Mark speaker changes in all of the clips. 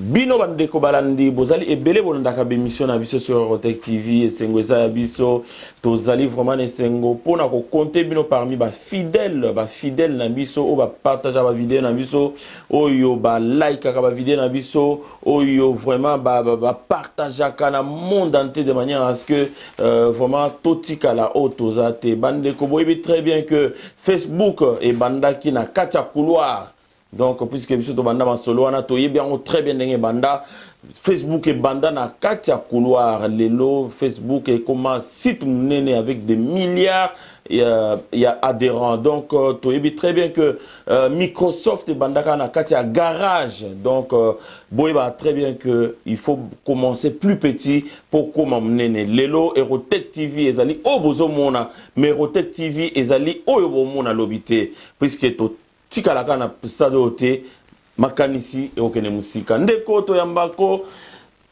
Speaker 1: Bino bandeko balandi bozali ebele bonandaka bémission na biso sur Rotec TV et Sengweza ya biso tozali vraiment esengo pona ko compter bino parmi ba fidèles na biso o ba partager ba vidéo na biso oyo ba like ka ba vidéo na biso oyo vraiment ba partager ka na monde entier de manière à ce que vraiment totika la tozate bandeko boyebi très bien que Facebook et bandaki na katia couloir. Donc, puisque biso to banda masolo wana to yebi yango très bien ndenge banda Facebook et banda na katia couloir lelo Facebook et comment site munene avec des milliards il y a adhérents. Donc to yebi très bien que Microsoft et banda na katia garage. Donc boyeba très bien que il faut commencer plus petit pour comment munene lelo et Rotec TV ezali obozo mona mais Rotec TV ezali oyo mona lobité puisque to tikalaka na stade ote makanisi et okene musika ndeko to yambako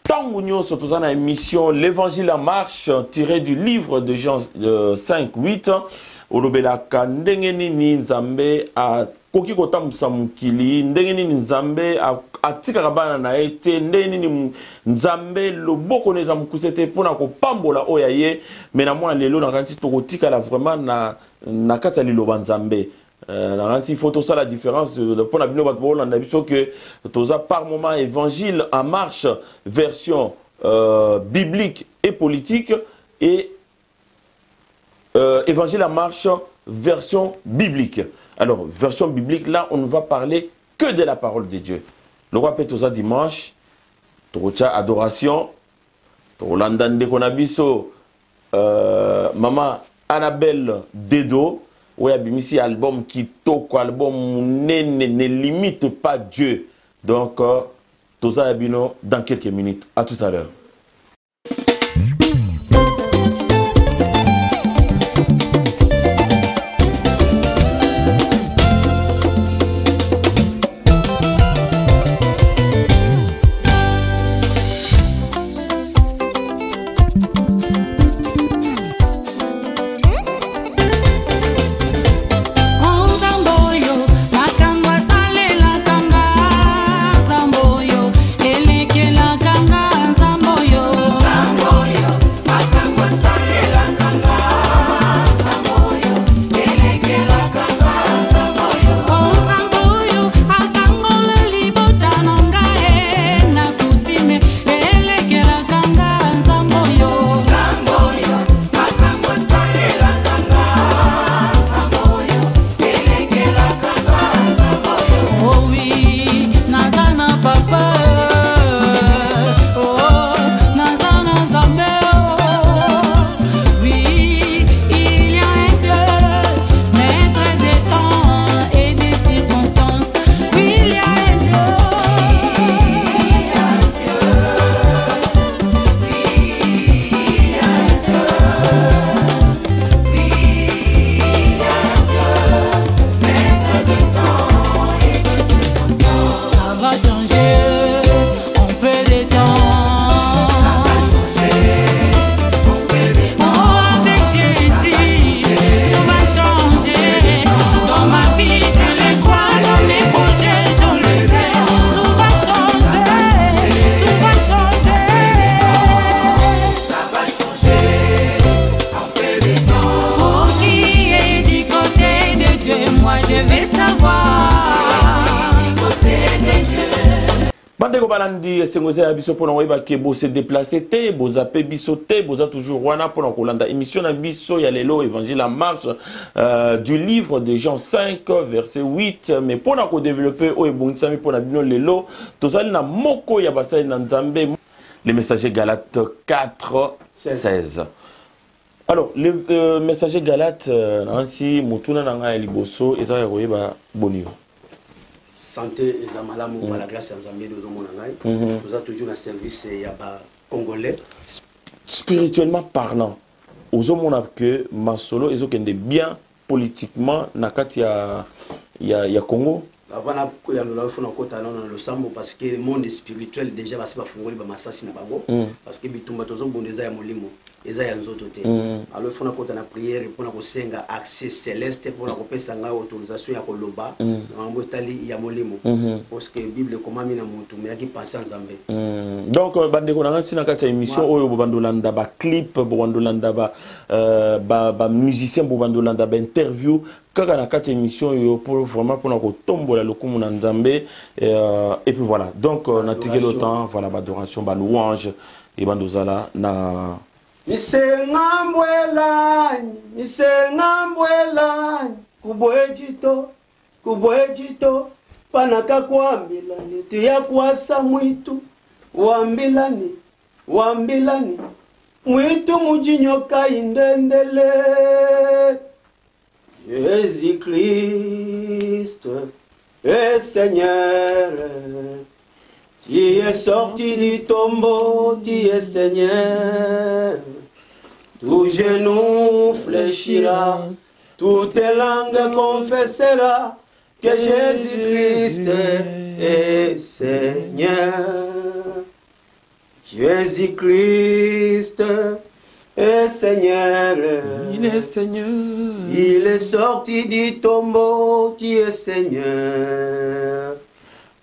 Speaker 1: tangu nyonso tozana émission l'évangile en marche tiré du livre de Jean 5:8 olobelaka ndenge nini nzambe a koki kotambusa mukili ndenge nini nzambe atikaka bana na ete ndenge nini nzambe loboko neza mukusete pona kopambola oya ye mais na mwana lelo na kanti tokotikala vraiment na kati ya liloba nzambe. Il faut tout ça la différence pour la que par moment évangile en marche version biblique et politique et évangile en marche version biblique. Alors version biblique là on ne va parler que de la parole de Dieu. Le roi Petosa dimanche, Torocha adoration, Tolandande Konabiso, Maman Annabelle Dedo. Oui, Abimisi album qui toque, album ne limite pas Dieu. Donc, Toza Abino dans quelques minutes. À tout à l'heure. Sengweza ya biso pona weba ke bo se déplacer te bo zappe biso te bo za toujours wana pona kolanda émission na biso ya lelo évangile en marche du livre de Jean 5 verset 8 mais pona ko développer o ebongisami pona bino lelo tozali na moko ya basali na nzambe les messagers Galates 4:16. Alors le messager Galates ainsi mutuna na nga liboso ezaka koyeba bonio
Speaker 2: santé et zamalamu par la grâce de Nzambe de Zomonangai. Nous avons toujours un service yaba congolais.
Speaker 1: Spirituellement parlant, aux hommes que Masolo ils ont bien politiquement nakati ya Congo.
Speaker 2: Avant que nous faut nakota dans le sambo parce que le monde spirituel déjà va se fungoli ba masasi na bango parce que bitumba tozo bondeza ya molimo. eza ya nzoto te. Alors il faut na prière pour na kosenga accès céleste pour na kopesa nga autorisation ya koloba na mbotali ya molimo parce que Bible komami na mutu mais yaki penser nzambe.
Speaker 1: Donc bande ko na ntina kata émission oyo bobandolanda ba clip bobandolanda ba musicien bobandolanda ba interview kaka na kata émission yo pour vraiment pour na kotombola lokumu na nzambe et puis voilà. Donc na tigelo temps voilà adoration ba louange et bandozala na
Speaker 2: Misengambwelani kubwejito panaka kuambilani tiya kuasa mwitu wambilani mwitu mujinyoka indendele Jésus Christ est Seigneur. Tu es sorti du tombeau, tu es Seigneur. Tout genou fléchira, toute langue confessera que Jésus-Christ est Seigneur. Jésus-Christ est Seigneur.
Speaker 1: Il est Seigneur.
Speaker 2: Il est sorti du tombeau, tu es Seigneur.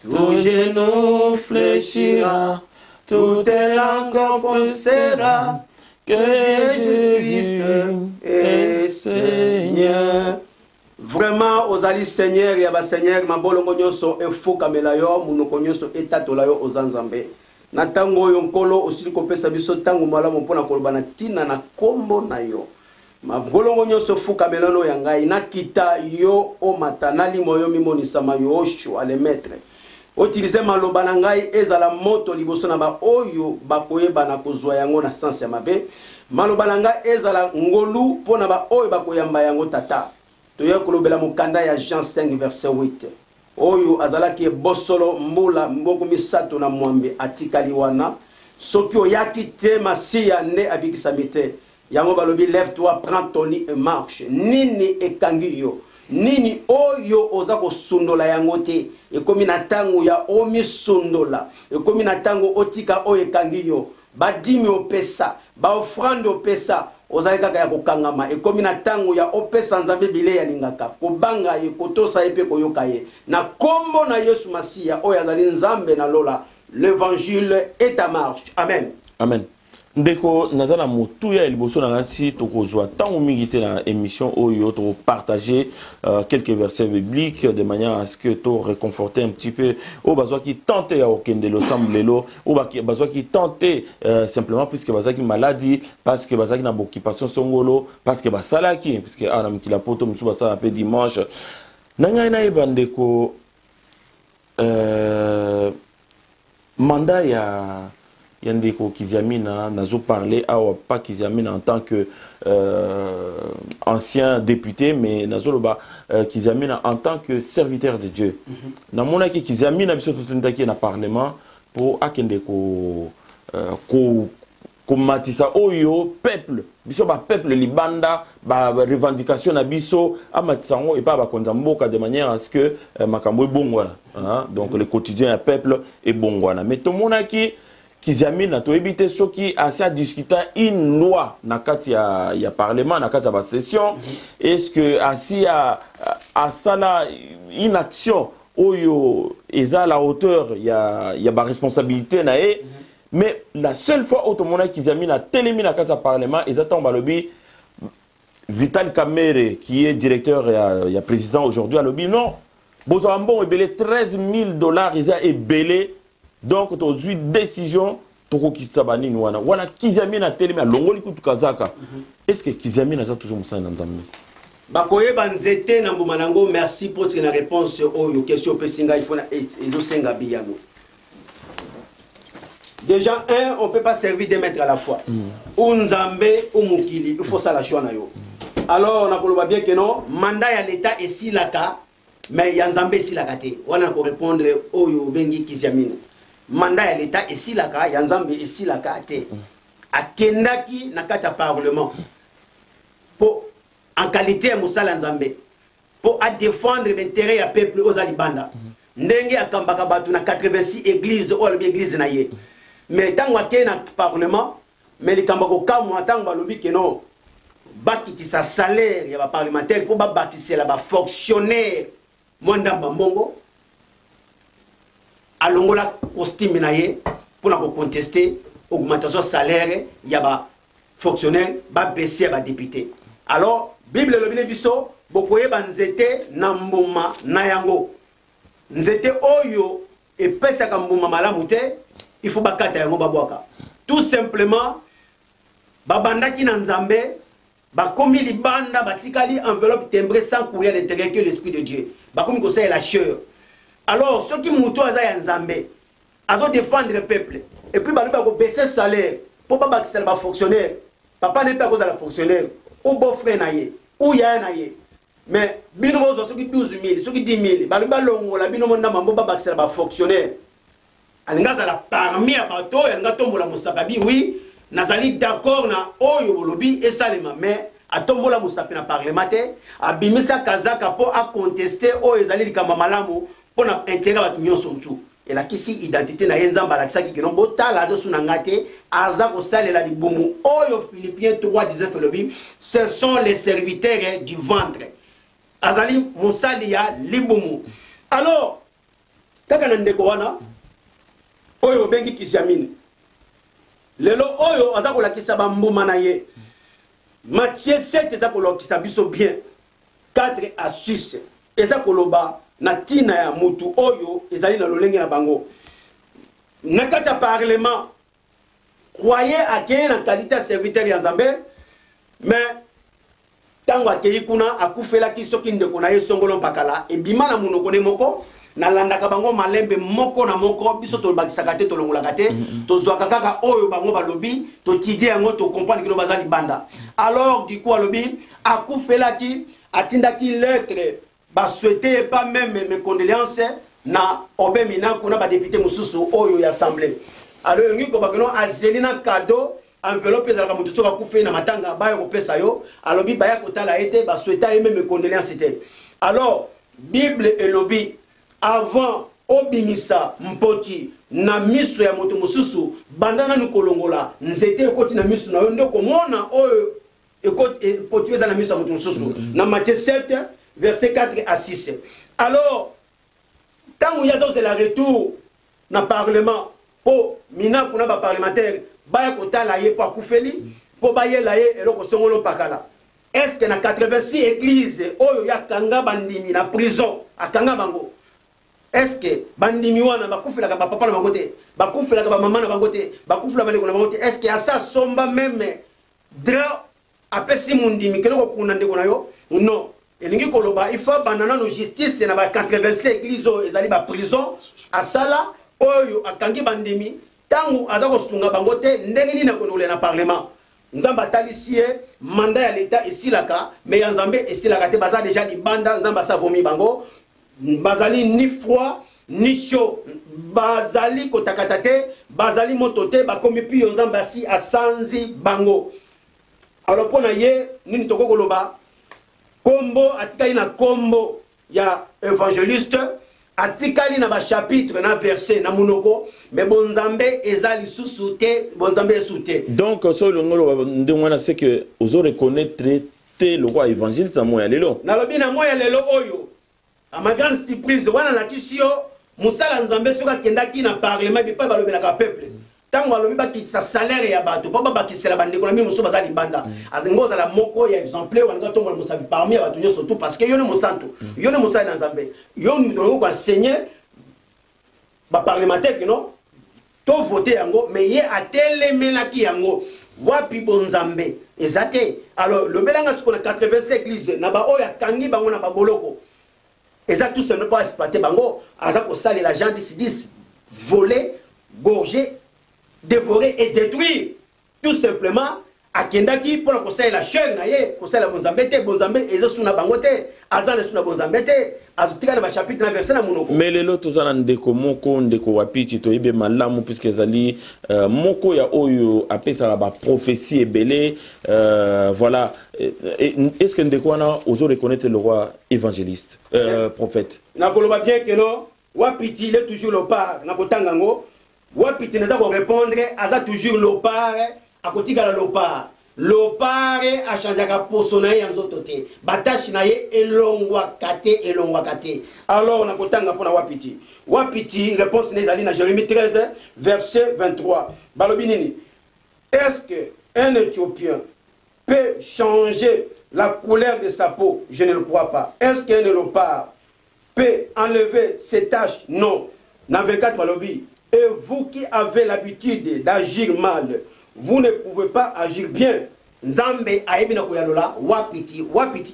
Speaker 2: Tout genou fléchira, toute langue confessera que Jésus-Christ est Seigneur. Vraiment, ozali Seigneur, yaba Seigneur, mabolongo nyonso enfoka melayo, munoko nyonso etatola yo ozanzambe. Na tango yo nkolo osili kopesa biso tango malamu mpona koloba na tina na kombo na yo. Mabolongo nyonso fuka melano ya ngai nakita yo o matanali moyo mimonisama yo osho ale maître. Utiliser maloba na ngai ezala moto liboso na ba oyo bakoyeba na kozwa yango na sens ya mabe. Maloba na ngai ezala ngolu pona ba oyo bakoyamba yango tata. Toya kolobela mukanda ya Jean 5 verset 8. Oyo azalaki bosolo mbula mboko misato na mwambe atikali wana. Soki oyaki te masiya nde abikisa mite. Yango balobi lève-toi, prends ton lit et marche. Nini ekangi yo. Nini oyo ozako sundola yango te. Ekomi na tango ya omi sundola. Ekomi na tango otika oyo ekangi yo. Badimi opesa. Ba offrande opesa. Ozali kaka ya kokangama. Ekomi na tango ya opesa nzambe bile ya lingaka. Kobanga ye kotosa epe koyoka ye. Na kombo na Yesu Masiya oyo azali nzambe na lola. L'évangile est à marche. Amen.
Speaker 1: Amen. Ndeko nazala motuya eliboso na ngansi tokozwa tango mingi te na émission oyo to partager quelques versets bibliques de manière à ce que to réconforter un petit peu au bazwa qui tente ya okende l'ensemblelo au bazwa qui tente simplement puisque bazwa qui maladie parce que bazwa qui na occupation songolo parce que basalaki puisque ana mkila poto msu basala pe dimanche nanga na ebandeko mandat ya Yandeko Kiziamina, nazo parlé à pas Kiziamina en tant que ancien député, mais nazo loba Kiziamina en tant que serviteur de Dieu. Na mona ki Kiziamina biso tutendaki na parlement pour akendeko ko matisa oyo peuple biso ba peuple libanda ba revendication na biso amatisa ngo et pas ba konza mboka de manière à ce que makambo ebongwana donc le quotidien du peuple est bongwana mais to mona ki Kiziamina to ebite soki asa discuter une loi na kati ya parlement na kati ya session est-ce que asi a sala une action oyo eza la hauteur ya ba responsabilité na e mais la seule fois où tomona Kiziamina telemi na kati ya parlement ezata balobi Vital Kamerhe qui est directeur et président aujourd'hui a lobi non bozambo ebele $13,000 eza ebele. Donc, tu as une décision, tu as dit que Kiziamina telemi longoli kutu kazaka. Est-ce que Kiziamina a toujours musa na nzambe?
Speaker 2: Bakoye banzete na mbumanango, merci pour la réponse aux questions pesinga il faut ezo senga biyano. Déjà on peut pas servir deux maîtres à la fois. Ou nzambe ou mukili, il faut ça la choix na yo. Alors on a koloba bien que non, mandat ya l'état est si laka, mais ya nzambe si laka te. Wana ko répondre oyo bengi Kiziamina. Mandat ya l'état et si la ka yanzambe et si la ka te akendaki na kata parlement pour en qualité musala nzambe pour à défendre l'intérêt ya peuple aux alibanda ndenge akambaka batu na 86 églises ou l'église na ye mais tango akena parlement mais les kambako kamu atang balobi keno bakiti sa salaire ya ba parlementaire pour ba bakisi la ba fonctionnaire mwandamba mbongo alongola costume na ye pour na ko contester augmentation salaire ya ba fonctionnaire ba baisser ba député. Alors Bible lobine biso bokoye banzete na mbuma na yango nzete oyo epesaka mbuma malamu te il faut bakata yango babwaka tout simplement babandaki na nzambe bakomi libanda batikali enveloppe timbrée sans courrier à l'intérieur que l'esprit de Dieu bakomi ko la cheur. Alors ceux qui muto aza ya nzambe azo défendre le peuple et puis baloba ko baisser salaire pour pas bakisela ba fonctionnaire papa n'est pas cause à la fonctionnaire ou beau frère na ye ou ya na ye mais bino bozo soki 12 000 soki 10 000 baloba longola bino monda mambo ba bakisela ba fonctionnaire alinga za la parmi ya bato alinga tombola musakabi oui nazali d'accord na oyo bolobi esalema mais atombola musapi na parlementaire abimisa kazaka po a contester oyo ezali likamba malamu pona intérêt batu nyonso mtu et la kisi identité na yenzamba la kisaki kino botala azo sunangate aza ko salela libumu oyo Philippiens 3:19 lobi ce sont les serviteurs du ventre azali musali ya libumu. Alors kaka na ndeko wana oyo bengi kisiamine lelo oyo aza ko lakisa bambuma na ye Matthieu 7 eza ko lakisa biso bien 4 à 6 eza ko loba na tina ya mutu oyo ezali na lolenge na bango nakata parlement croyez à que na qualité de serviteur ya Nzambe mais tango akei kuna akufela ki soki ndeko na ye songolo mpakala ebima na munoko ne moko na landaka bango malembe moko na moko biso to bakisaka te to longolaka te to zwaka kaka oyo bango balobi to tidie yango to comprendre que bazali banda. Alors du coup alobi akufela ki atindaki lettre ba souhaiter pas même mes condoléances na obemina kuna ba député mususu oyo ya assemblée. Alors ngiko bakeno azelina cadeau enveloppe za mutu soka kufe na matanga ba yo pesa yo alobi ba ya kotala ete ba souhaiter même mes condoléances te. Alors Bible elobi avant obimisa mpoti na miso ya moto mususu bandana ni kolongola nzete ekoti na miso na yo ndeko mona oyo ekoti poti za na miso ya moto mususu na Matthieu 7 verset 4 à 6. Alors, tant que y a retour dans le Parlement, pour mina kuna ba parlementaire, ba kota la ye pour koufeli, pour ba ye la ye et le kosongolo pakala. Est-ce que dans 86 églises, oyo ya kanga bandimi na prison, a kanga bango. Est-ce que bandimi wana ba koufela ka papa na bangote, ba koufela ka maman na bangote, ba koufela ba na bangote, est-ce que ya ça somba même dra apesi mundimi kelo ko kuna ndeko na yo? Non. Il faut abandonner la justice. Il y a 86 églises qui sont en prison. À Sala, Oyo, à Kangi Bandimi, Tango, Adako Sunga Bangote, Ndengini na Konole na Parlement. Nous avons ici mandat à l'État ici là, mais en Zambie ici là, Baza déjà les banda, Zamba Savomi Bango, Bazali ni froid ni chaud, Bazali Kotakatate, Bazali Motote, Bakomi Pi Zambasi à Sanzi Bango. Alors pour naye, nous toko koloba. Kombo atikali na kombo ya évangéliste atikali na ba chapitre na verset na munoko mais bonzambe ezali sous-souté bonzambe sous-souté. Donc
Speaker 1: so le ngolo ndengwana c'est que ozo reconnaître le roi évangéliste na moya lelo
Speaker 2: na lobi na moya lelo oyo a ma grande surprise wana na kisio musala nzambe soka kendaki na parlement bi pa balobela ka peuple tango alobi bakitisa salaire ya bato po babakisela bandeko na mimi muso bazali banda azingoza la moko ya exemplaire wana tombola musabi parmi ya bato nyonso tout parce que yo ne musanto yo ne musali na nzambe yo ndongo ko enseigner ba parlementaire non to voter yango mais ye atelemelaki yango wapi bonzambe ezate. Alors le belanga tsiko na 85 églises na ba oya kangi bango na ba boloko ezate tout simplement pas exploiter bango aza ko sali la gens 10 voler gorger dévorer et détruire tout simplement à Kendaki pour la conseil la chaîne naie conseil la bonzambete bonzambe et suna bangote azana suna bonzambete azutika na chapitre na verset na munoko
Speaker 1: mais les lots tozana ndeko moko ndeko wapiti to ibe malamu puisque ezali moko ya oyo apesa la ba prophétie ebele voilà est-ce que ndeko wana ozo reconnaître le roi évangéliste prophète
Speaker 2: na koloba bien que non wapiti il est toujours le part na kotangango Wapiti n'a pas répondre, aza toujours le part akotika la lopar. Lopare a changé ka posona ya nzoto te. Batashi na ye elongwa kate. Alors on a kotanga pona wapiti. Wapiti réponse nezali na Jérémie 13 verset 23. Balobi nini? Est-ce que un Éthiopien peut changer la couleur de sa peau? Je ne le crois pas. Est-ce qu'un léopard peut enlever ses taches? Non. Dans 24 balobi. Et vous qui avez l'habitude d'agir mal, vous ne pouvez pas agir bien. Nzambe aebina koyalola wapiti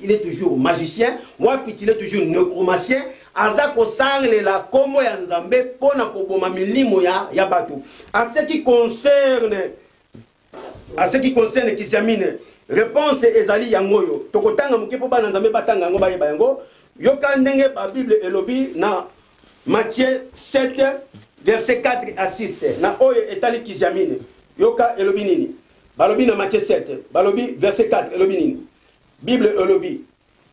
Speaker 2: il est toujours magicien, wapiti il est toujours nécromancien, azako sangle la komo ya Nzambe pona koboma milimo ya batu. À ce qui concerne Kizamine, réponse ezali yangoyo. Tokotanga mukepo bana Nzambe batanga ngo bayeba yango. Yoka ndenge ba Bible elobi na Matthieu 7 verset 4 à 6 na oyo etali Kizamine. Yoka elobi nini? Balobi na Matthieu 7, balobi verset 4 elobi nini? Bible elobi.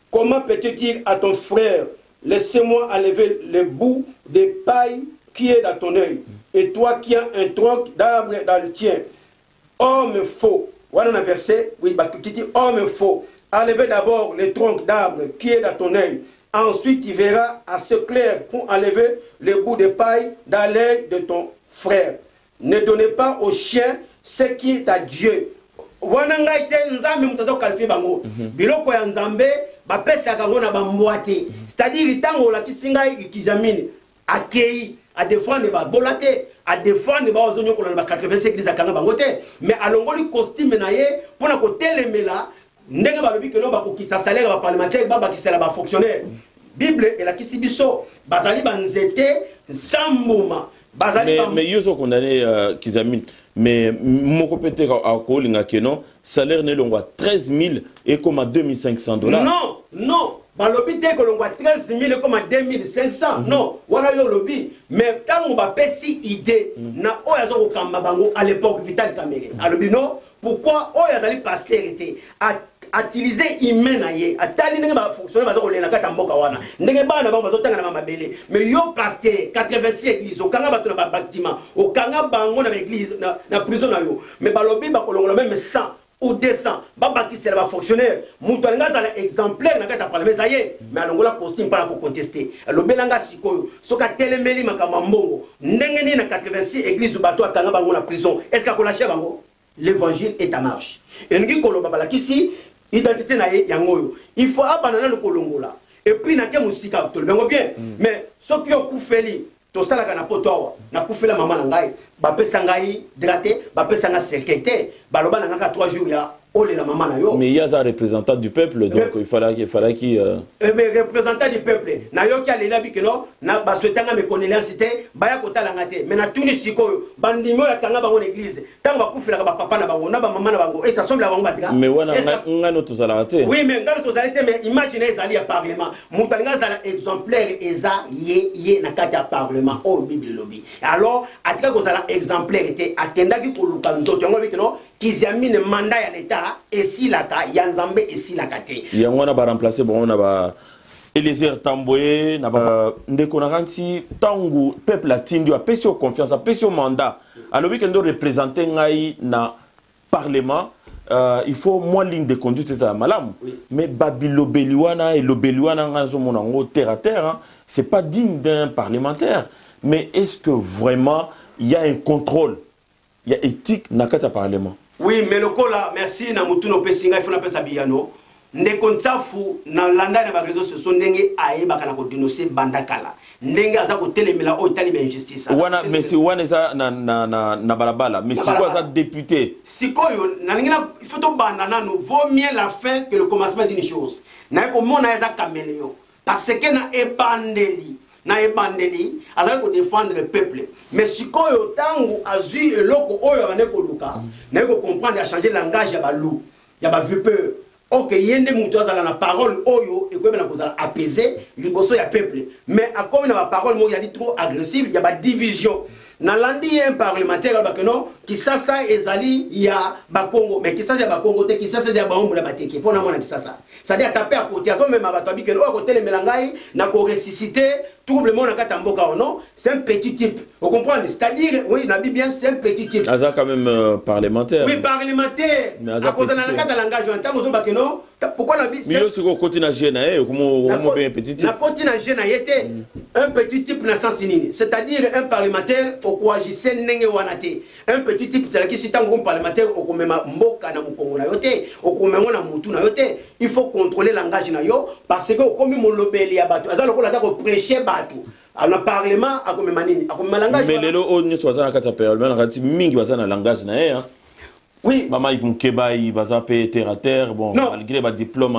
Speaker 2: Comment peux-tu dire à ton frère, laissez-moi enlever le bout de paille qui est dans ton œil, et toi qui as un tronc d'arbre dans le tien? Homme faux. Voilà un verset, oui, qui dit homme faux. Enlevez d'abord le tronc d'arbre qui est dans ton œil. Ensuite, tu verras assez clair pour enlever le bout de paille dans l'œil de ton frère. Ne donnez pas au chien ce qui est à Dieu. Wananga ite nzambe mutazo qualifier bango. Biloko ya nzambe ba pesa kango na bambwate. C'est-à-dire tango la kisinga ikizamini akei à défendre ba bolate, à défendre ba ozonyo ko na ba 85 église akanga bango te, mais alongoli costume na ye pona ko telemela ndenge ba lobi que no ba ko kisa salaire ba parlementaire ba kisela ba fonctionnaire. Bible et la kisibiso bazali banzete sambuma.
Speaker 1: Mais ils ont condamné Kizamine. Mais mon compétent à Kolinga Keno, salaire n'est l'on voit 13 000 et comme à 2500 $.
Speaker 2: Non. Balobité que l'on voit 13 000 et comme à 2500. Non. Voilà le lobby. Mais quand on va pési idée, na oyazo kamabango à l'époque Vital Kamere. Alobi non. Pourquoi oyazali pastorité utiliser humain na ye atali ndenge ba fonctionner bazo kolela kata mboka wana ndenge bana ba bazo tanga na mabele mais yo pasteur 86 église okanga bato na ba bâtiment okanga bango na église na prison na yo mais balobi ba kolongola même 100 ou 200 ba bakisela ba fonctionnaire mutu alinga za exemplaire na kata parlement zaye mais alongola costume para ko contester lobelanga sikoyo soka telemeli makama mbongo ndenge ni na 86 église bato akanga bango na prison est-ce que kolâcher bango? L'évangile est en marche. Et nous disons que ici, identité na yangoyo. Il faut abandonner le kolongola. Et puis na ke musika to le bien. Mais ce qui ont koufeli, to sala kana poto na koufela maman na ngai, ba pesa ngai draté, ba pesa nga sécurité, ba loba na nga 3 jours ya ole la maman na yo. Mais
Speaker 1: il y a un représentant du peuple donc il fallait qu'il
Speaker 2: mais représentant du peuple na yo ki alela bikeno na ba souhaitanga me connaissance té ba ya kotala ngate mais na tuni sikoyo bandimo ya kanga bango l'église tango ba koufela ba papa na bango na ba maman na bango et assemble bango batika
Speaker 1: mais wana ngano to zala té
Speaker 2: oui mais ngano to zala té mais imaginez ezali ya parlement mutalinga zala exemplaire eza ye na kati ya parlement au bible lobby alors atika ko zala exemplaire té akenda ki koluka nzoto yango bikeno Kizamine mandat ya l'état et si la ka yanzambe et si la kate
Speaker 1: yangwana ba remplacer bon na ba Eliezer Tamboye na ba ndeko na kanti tangu peuple atindi a pesio confiance a pesio mandat alobi kendo représenter ngai na parlement il faut moins ligne de conduite ça malam mais babilobeliwana et lobeliwana ngazo monango terre à terre hein, c'est pas digne d'un parlementaire mais est-ce que vraiment il y a un contrôle il y a éthique na kata parlement?
Speaker 2: Oui, mais le cola, merci, na mutuno pesinga, il faut na pesa biyano. Ne konsafu na landa na ba réseaux sociaux ndenge aye bakana ko dénoncer bandakala. Ndenge aza ko telemela o itali ba injustice.
Speaker 1: Wana merci wana za na balabala, mais c'est quoi ça député?
Speaker 2: Sikoyo na ngina il faut to banda nanu vaut mieux la fin que le commencement d'une chose. Na ko mona eza caméléon parce que na ebandeli na ebandeli azali ko défendre le peuple mais sikoyo tangu azui eloko oyo bane ko luka na ko comprendre à changer langage ya balu ya ba vipeur OK yende mutu azala na parole oyo ekwebena kozala apaiser liboso ya peuple mais akomi na ba parole mo ya li trop agressive ya ba division nalandi un parlementaire bakeno Kisasa ezali ya Bakongo mais Kisasa ya Bakongo te Kisasa ya Baombo la bateki pona mona Kisasa c'est-à-dire taper à côté azo même abatobi que o côté le melangai na ko ressusciter troublement na kata mboka non c'est un petit type vous comprenez c'est-à-dire oui na bien c'est un petit type
Speaker 1: Aza quand même parlementaire
Speaker 2: oui parlementaire à cause de la kata langage en tant que bakeno pourquoi na bi
Speaker 1: Milo siko koti na gena comment bien petit type
Speaker 2: na koti na gena yete un petit type na sens nini c'est-à-dire un parlementaire au quoi jise nenge wanate un petit type c'est qui si tango parlementaire au komema mboka na mukongo na yote au komema na mutu na yote il faut contrôler le langage na yo parce que comme mon lobeli ya batu azalo ko la ko prêcher batu na parlement a komema nini a komema langage
Speaker 1: mais lelo o nyo soza na kata parlement na kati mingi baza na langage na hein
Speaker 2: oui
Speaker 1: mama ikukeba baza pe terre à terre bon malgré ba diplôme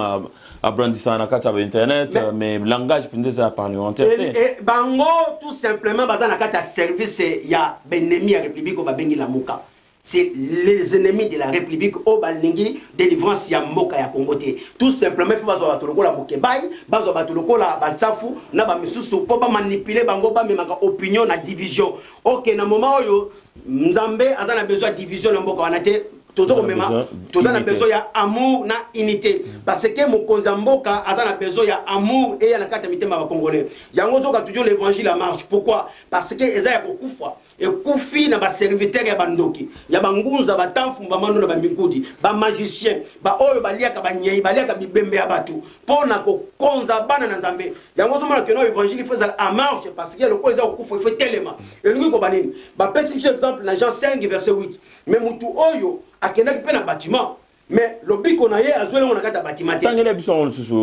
Speaker 1: à brandissant na kata internet mais langage pendeza parlementaire
Speaker 2: et bango tout simplement baza na kata service ya benemi ya république ba bengi la muka c'est les ennemis de la République au Balingi, délivrance ya mboka ya Congo te. Tout simplement, il faut bazo batuloko la mokebai, bazo batuloko la batsafu, na ba misusu po ba manipuler bango ba memaka opinion na division. OK, na moment oyo Nzambe azana besoin de division na mboka wana te. Tozo komema, tozo na besoin ya amour na unité parce que mokonza mboka azana besoin ya amour et ya na kata mitema ba congolais. Yango zoka toujours l'évangile la marche. Pourquoi? Parce que eza ya kokufa. Et Koufi na ba serviteur ya bandoki ya bangunza batamfu mbamano na bambingudi ba magicien ba oyo baliaka banyei baliaka bibembe ya batu pona ko konza bana na Nzambe yango zomona que no évangile il faut ça en marche parce que le ko eza okufa il faut tellement et lui ko banini ba perception exemple na Jean 5 verset 8 mais mutu oyo akenda pe na bâtiment mais le but qu'on a eu à jouer on a kata bâtiment
Speaker 1: tangela biso susu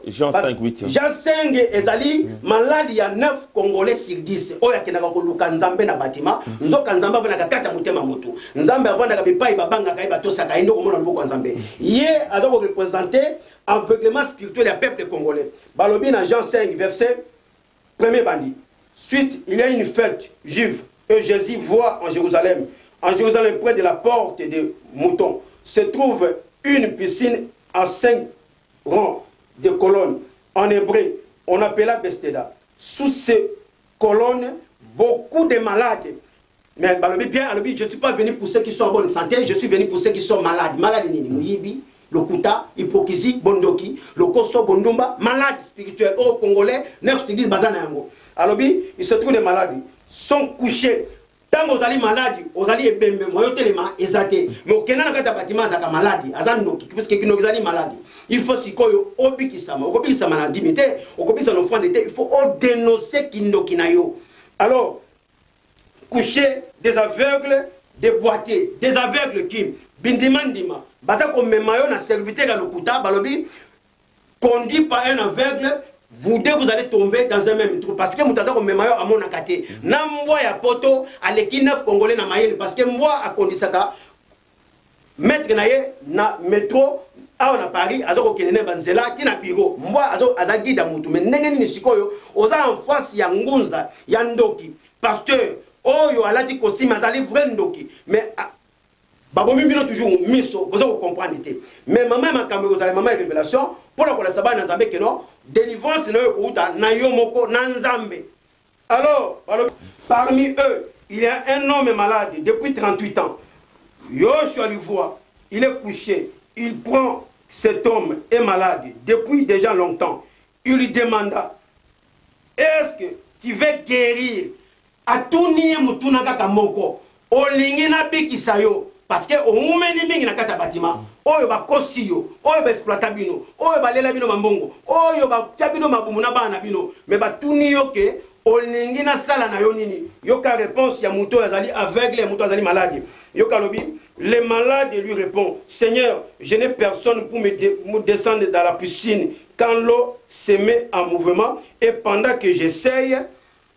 Speaker 1: Jean 5:8
Speaker 2: Jean 5 ezali malade ya 9 congolais sur 10 oya kena ko luka Nzambe na bâtiment nzoka Nzambe avana kata mutema mutu Nzambe avana ka bipai babanga kai batosa kai ndo komona loboko Nzambe ye azako représenter aveuglement spirituel ya peuple congolais balobi na Jean 5 verset 1er bandi suite il y a une fête juive et Jésus voit en Jérusalem près de la porte des moutons se trouve une piscine à 5 rangs de colonnes. En hébreu, on appela Bethesda. Sous ces colonnes, beaucoup de malades. Mais bien, je ne suis pas venu pour ceux qui sont en bonne santé, je suis venu pour ceux qui sont malades. Malades, le Kuta, hypocrisie, Bondoki, le Koso, Bondumba, malades spirituels. Au Congolais, 9 se disent Bazanayango. Alors, il se trouve les malades, sont couchés. Tant que vous allez malade, vous allez ebembe, moyo telema ezate. Mais au Kenya na kata bâtiment zaka malade, azandoki parce que nous allons malade. Il faut sikoyo obikisama, obikisama na dimité, obikisa no offrande il faut dénoncer kindoki na yo. Alors coucher des aveugles, des boités, des aveugles qui bindimandima, baza ko memayo na serviteur ya lokuta balobi conduit par un aveugle. Vous deux, vous allez tomber dans un même trou. Parce que vous avez même à mon akate. Namboa ya poto, à l'équipe 9 congolais na maïl. Parce que moi, à Kondisaka, maître naye, na métro, à on a Paris, à Zoko Kenene Banzela, Tina Piro. Moi, à Zagi Damoutou. Mais n'engeni nisikoyo, oza en face ya Ngunza, Yandoki, pasteur, Oyo, Alati Kosi, Mazali, Vrendoki. Mais, Babomi Bino toujours miso, vous allez comprendre. Mais maman m'a camé aux maman révélation, pour la connaissance de Nzambe que non, délivrance na yomoko Nzambe. Alors, parmi eux, il y a un homme malade depuis 38 ans. Yoshua lui voit, il est couché, il prend cet homme est malade depuis déjà longtemps. Il lui demanda, est-ce que tu veux guérir à tout nié mutunaka kamoko, olingina bikisayo? Parce que au moment où na kata bâtiment, oyo ba kosiyo, oyo ba exploitabino, oyo ba lela bino mambongo, oyo ba tabino mabumu na bana bino, mais ba tuni yoke olingi na sala na yo nini. Yoka réponse ya muto azali aveugle, muto azali malade. Yoka lobi, le malade lui répond, Seigneur, je n'ai personne pour me descendre dans la piscine quand l'eau se met en mouvement et pendant que j'essaye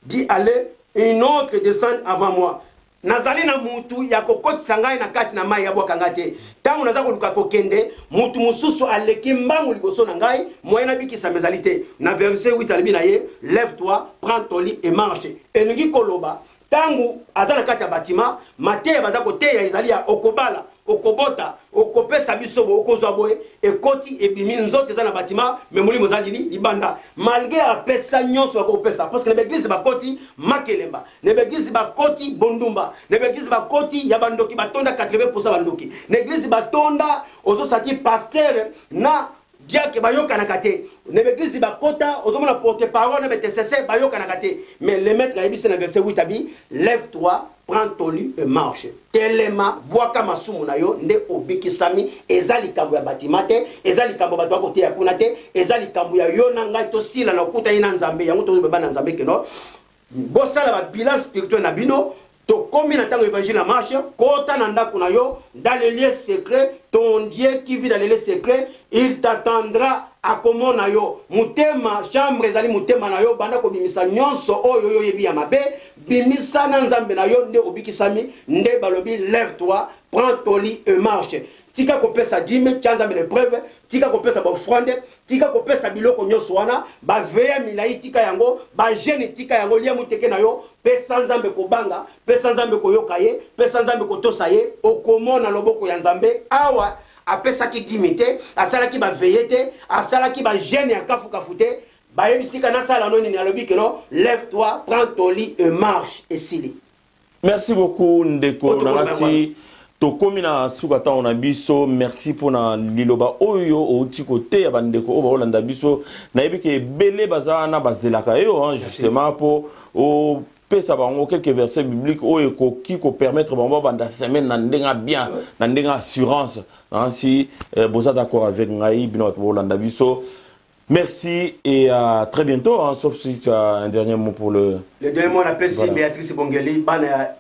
Speaker 2: d'y aller, une autre descend avant moi. Nazali na mutu ya kokoti sangai na kati na mai ya bwa kangate. Tangu naza koluka kokende, mutu mususu aleki mbangu liboso na ngai, moyena bikisa mezalite. Na verset 8 alibi na ye, lève-toi, prends ton lit et marche. Elingi koloba, tangu azana kati ya bâtiment, mate baza kote ya ezali ya okobala. okobota okopesa biso okozwa boye ekoti ebimi nzoto eza na bâtiment mais molimo za lili libanda malgré apesa nyonso bakopesa parce que na église bakoti makelemba na église bakoti bondumba na église bakoti ya bandoki batonda 80% bandoki na église batonda ozosati pasteur na diake bayokanaka te na église bakota ozomona porte parole na BTCC bayokanaka te mais le maître a dit dans verset 8 abi lève-toi prends ton lit et marche telema bwaka masumu na yo nde obikisami eza likambo ya bâtiment te eza likambo bato akote ya kuna te eza likambo ya yo na ngai tosila na okuta ina nzambe yango tozobeba na nzambe keno bosala ba bilan spirituel na bino to komi na tango évangile na marche kota na ndako na yo dans les lieux secrets ton Dieu qui vit dans les lieux secrets il t'attendra akomona yo mutema chambre ezali mutema na yo banda ko bimisa nyonso oyo yo yebi ya mabe bimisa na nzambe na yo nde obikisami nde balobi lève-toi prends ton lit et marche tika kopesa dime chanza mele preuve tika kopesa bofrande tika kopesa biloko nyonso wana baveya milai tika yango ba jeune tika yango lia muteke na yo pesa nzambe kobanga pesa nzambe koyoka ye pesa nzambe kotosa ye okomona loboko ya nzambe awa apesaki dimite asalaki baveye te asalaki bagene ya kafukafu te bayebisika nasala noni ni alobi keno lève-toi prends ton lit et marche esili.
Speaker 1: Merci beaucoup ndeko nangati tokomi na sukata on biso merci pour na liloba oyo outi côté ya bandeko o ba biso na yebi ke belé bazana bazelaka yo justement pour o pesa bango quelques versets bibliques oyo qui ko permettre bango banda semaine na ndenga bien na ndenga assurance si vous êtes d'accord avec ngai bino bolanda biso. Merci et à très bientôt sauf si tu as un dernier mot pour le
Speaker 2: dernier mot on appelle voilà. Béatrice Bongeli bana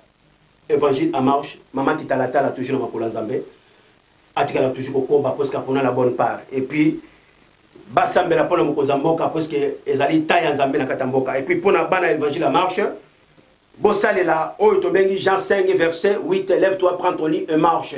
Speaker 2: évangile à marche maman qui t'a toujours dans ma nzambe atikala toujours au combat parce qu'on a la bonne part et puis basambe la pona mokozamboka parce que ezali taille nzambe na katamboka et puis pona bana évangile à marche bosale la oyo to bengi Jean 5 verset 8 lève-toi prends ton lit et marche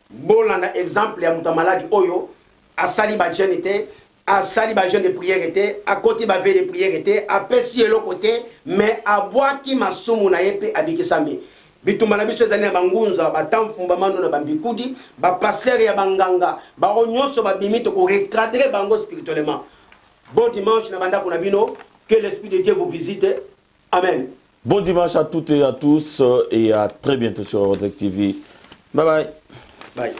Speaker 2: bolanda exemple ya muta maladi oyo asali ba jeune était asali ba jeune de prière était à côté ba veille de prière était apesi elo côté mais abwaki masumu na yepe abikisami bitumba na biso ezali na bangunza batamfumba mano na bambikudi ba passer ya banganga ba onyoso ba bimito ko recadrer bango spirituellement. Bon dimanche na banda kuna bino, que l'esprit de Dieu vous visite. Amen.
Speaker 1: Bon dimanche à toutes et à tous et à très bientôt sur Rodec TV. Bye bye.
Speaker 2: Bye.